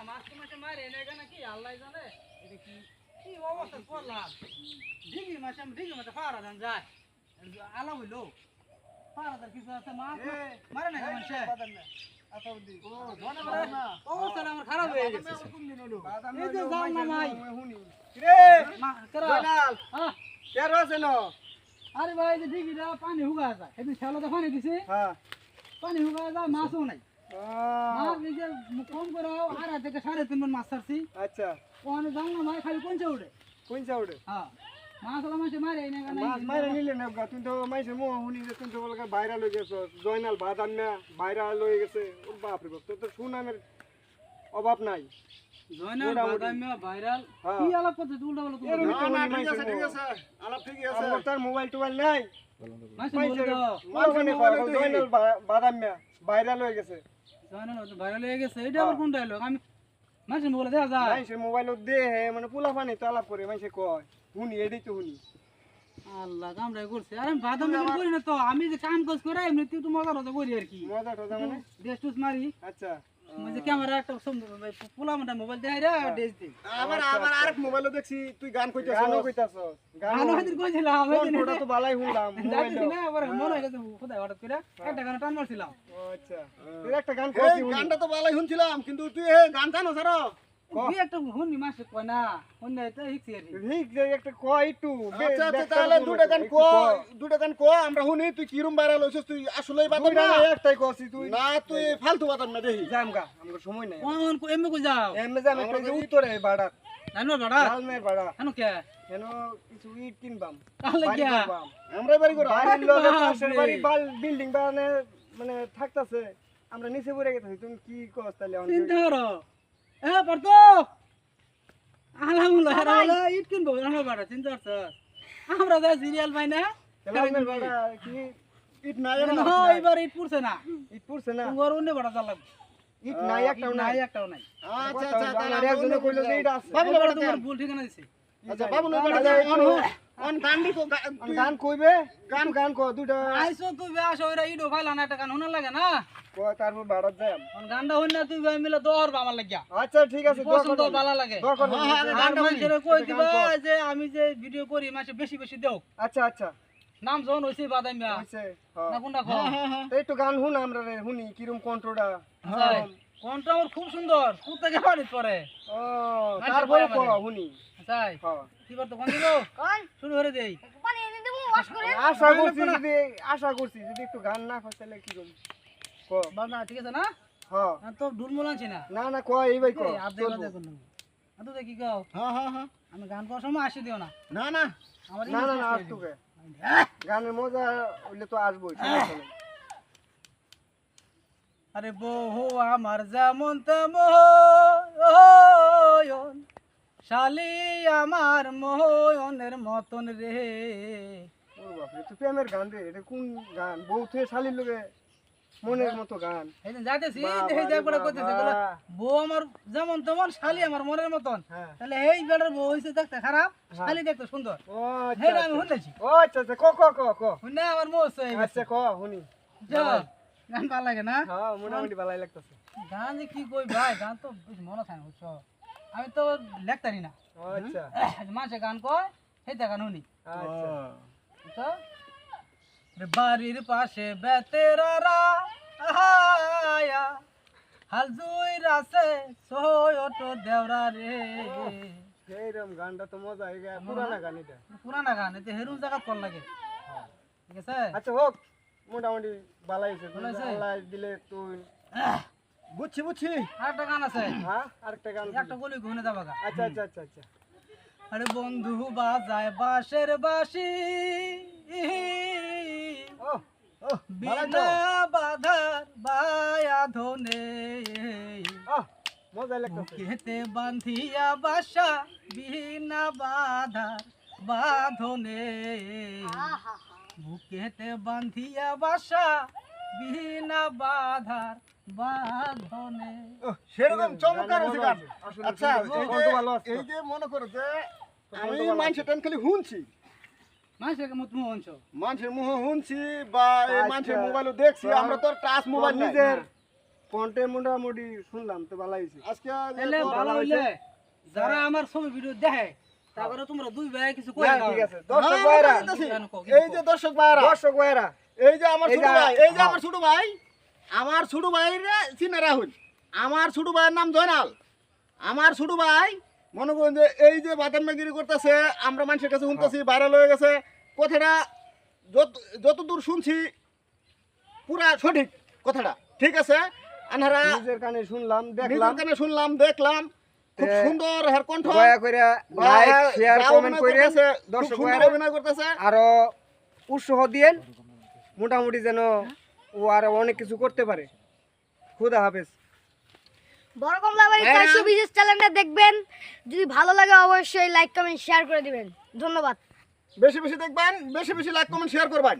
মাছকে মাছে মারে না কেন কি আল্লাহ জানে এটা কি কি অবস্থা করলাম ডিঙি মাছ আমি ডিঙি মাছ ফারা দান যায় আলা হইলো ফারা দান কিছু আছে মাছ মারে না মানুষে অবস্থা আমার খারাপ হয়ে গেছে এই যে যাও না ভাই রে মা করা জয়নাল হ্যাঁ কে আছে না আরে ভাই যে ডিঙিটা পানি হুগা যায় এই ছেলেটা পানি দিছে হ্যাঁ পানি হুগা যায় মাছও নাই মাছ এই যে কম করে আর থেকে 3.5 মণ মাছ ছাড়ছি আচ্ছা ওখানে যাও না ভাই খালি কোন উঠে কোন চাউড়ে হ্যাঁ মাছ ওলা মাছে মারে না কেন মাছ মাইরা নিলে না তুই তো মাইছে মো হুনি যে তুই তো বলকা ভাইরাল হয়ে গেছ জয়নাল বাদাম না ভাইরাল হয়ে গেছে ওর বাপ রে বাপ তোর তো সুনামের অভাব নাই জয়নাল বাদামিয়া ভাইরাল কি আলাপ করতে উল্টা বলো তুমি না ঠিক আছে আলাপ ঠিকই আছে আমার তার মোবাইল টোবাইল নাই মাছে বলে দাও জয়নাল বাদাম না ভাইরাল হয়ে গেছে জয়নাল ভাইরাল হয়ে গেছে এটা আবার কোন ডায়লগ আমি মাছে বলে দেয়া যায় মাইছে মোবাইল দে মানে পোলা পানি তো আলাপ করে মাইছে কয় হুনি এডি তো হুনি আল্লাহ কামড়াই করছে আরে বাদাম করি না তো আমি যে কাম কাজ করে এমনি তুই মজা মজা করি আর কি মজা টজা মানে ডেস টুস মারি আচ্ছা মানে ক্যামেরা একটা পোলা মোটা মোবাইল দেখাই রে ডেস দি আবার আরেক মোবাইলও দেখছি তুই গান কইতাছস গান কইতাছস গান হাজির কইছিলাম আমি ফটোটা তো বালাই শুনলাম যাইছি না আবার মনে হয়ে গেছে খোদা হঠাৎ করে একটা গান টান মারছিলাম ও আচ্ছা তুই একটা গান কইছি গানটা তো বালাই শুনছিলাম কিন্তু তুই এই গান জানো স্যার তুই একটা হুনি মাসে কয় না হুনি তো হিকছি আর ঠিক যে একটা কয় একটু আচ্ছা আচ্ছা তাহলে দুটো গান কো আমরা শুনি তুই কিরম ভাইরাল হইছস তুই আসলেই বাদাম না একটাই কইছিস তুই না তুই ফালতু বাদাম না দেখি জামগা আমার সময় নাই কোন এমনি কই যাও এমনি যাম একটা যে উত্তরে বাড়া নানুর বাড়া লালমের বাড়া কেন কে কেন কিছু ইট কিনবাম তাহলে কি আমরা বাড়ি করে বাড়ির লগে পাশের বাড়ি বিল্ডিং বানানে মানে থাকতাছে আমরা নিচে পড়ে গেছি তুমি কি কস তাহলে চিন্তা করো এ পড়তো আলহামদুলিল্লাহ হারালা ইট কিনবো আমরা বাড়া চিন্তা করছ আমরা যা সিরিয়াল পাই না লালমের বাড়া কি ইট নাই না এবার ইট পুরছে না ইট পড়ছে না তোমার অন্য বাড়া চাল লাগবে ইট নাই একটাও নাই একটাও নাই আচ্ছা আচ্ছা তাহলে একজনে কইলো যে ইট আছে বাবুল বাড়া তোমার ভুল ঠিকানা দিছে আচ্ছা বাবুল বাড়া অন গান দিকো গান কইবে গান কো দুটো আইছো তুই বেশ ওইরা ইডো ফাইলা না একটা গান শোনা লাগে না কো তারপর বাড়া যাম কোন গানটা হই না তুই ভাই মিলে দর আমার লাগিয়া আচ্ছা ঠিক আছে পছন্দ ভালো লাগে গানটা মানুষের কই দিবা যে আমি যে ভিডিও করি মাসে বেশি বেশি দেও আচ্ছা আচ্ছা নাম জন হইছে বাদামিয়া হইছে না কোনটা কো একটু গান শুন আমরা রে শুনি কিরম কন্ট্রোলটা কোনটা আমার খুব সুন্দর খুব থেকে বাড়ি পড়ে ও তারপরে কো শুনি তাই হ্যাঁ কিবার তো কোন দিব কোন শুরু করে দেই পানি এনে দেবো ওয়াশ করে আশা করছি যদি একটু গান না হয় তাহলে কি করব কো বাবা ঠিক আছে না হ্যাঁ তো ঢুলমুল আনছি না না না কো এই ভাই কো আপনি কথা কোন আদু দেখি গাও হ্যাঁ আমি গান করার সময় আসি দিও না না না আমার না না আসতো কে গানের মজা হইলে তো আসবোই আরে বহু আমার যেমন তেমন শালি আমার মোহনের মতন রে ওর বাপ রে তুই প্রেমের গান রে এটা কোন গান বউ থেকে শালির লগে মনের মতো গান এই যাইতেছি দেখে যাই পড়া কইতেছে বলে বউ আমার যেমন তেমন শালি আমার মনের মতন তাহলে এই বেটার বউ হইছে দেখতে খারাপ শালি দেখতে সুন্দর ও আচ্ছা আমি শুনেছি ও আচ্ছা আচ্ছা কো শুনে আমার মোহ হইছে আচ্ছা কো শুনি গান ভালো লাগে না হ্যাঁ মোটামুটি ভালোই লাগতেছে গান যে কি কই ভাই গান তো বেশ মনে থাকে না বুঝছো আমি তো লেখতারি না আচ্ছা মানুষে গান কয় সেইটা গান শুনি আচ্ছা বুঝছো রে বাড়ির পাশে বেতেরারা আহায়া হাল জুই রাসে সোয়ট দেওরা রে এইরকম গানটা তো মজা হয়ে গেল পুরানা গান এটা পুরানা গান এতে হেরুন জায়গা কল লাগে ঠিক আছে আচ্ছা হোক মোটামুটি ভালো হয়েছে আল্লাহ দিলে তুই বুঝছি আরেকটা গান আছে হ্যাঁ আরেকটা গান একটা গলি ঘুরে যাবা গা আচ্ছা আচ্ছা আচ্ছা আচ্ছা আরে বন্ধু বাজায় বাঁশের বাঁশি ও ও বিনা বাধার বায়া ধনে মজা লাগতেছে বুকেতে বান্ধিয়া বাসা বিনা বাধার বাঁধনে বুকেতে বান্ধিয়া বাসা বিনা বাধার বাঁধনে সেরকম চমৎকার আছে গান আচ্ছা এই যে মনে করো যে আমি মানুষের টান খালি শুনছি মানুষের মত মুহ অঞ্চ মানুষের মুহ শুনছি বা এই মানুষের মোবাইলও দেখছি আমরা তো টাচ মোবাইল নিজের কন্টে মোটামুটি শুনলাম তো ভালো হইছে আজকে তাহলে ভালো হইলে যারা আমার ছবি ভিডিও দেখে তারপরে তোমরা দুই ভাই কিছু কই দাও ঠিক আছে দর্শক ভাইরা এই যে দর্শক ভাইরা এই যে আমার ছোট ভাই এই যে আমার ছোট ভাই রে চিনে রাহুল আমার ছোট ভাইয়ের নাম জয়নাল আমার ছোট ভাই মনে করেন যে এই যে বাদামগিরি করতেছে আমরা মানুষের কাছে শুনতেছি ভাইরাল হয়ে গেছে কথাটা যতদূর শুনছি পুরা সঠিক কথাটা ঠিক আছে আনারা নিজের কানে শুনলাম দেখলাম খুব সুন্দর হের কণ্ঠ দয়া করে লাইক শেয়ার কমেন্ট কইরে দর্শক ভাইরা অভিনয় করতেছে আর উৎসাহ দিয়েন মোটামুটি যেন ও আর অনেক কিছু করতে পারে খুদা হাফেজ বড় কমলাবাড়ি 420 চ্যানেলটা দেখবেন যদি ভালো লাগে অবশ্যই লাইক কমেন্ট শেয়ার করে দিবেন ধন্যবাদ বেশি বেশি দেখবেন বেশি বেশি লাইক কমেন্ট শেয়ার করবেন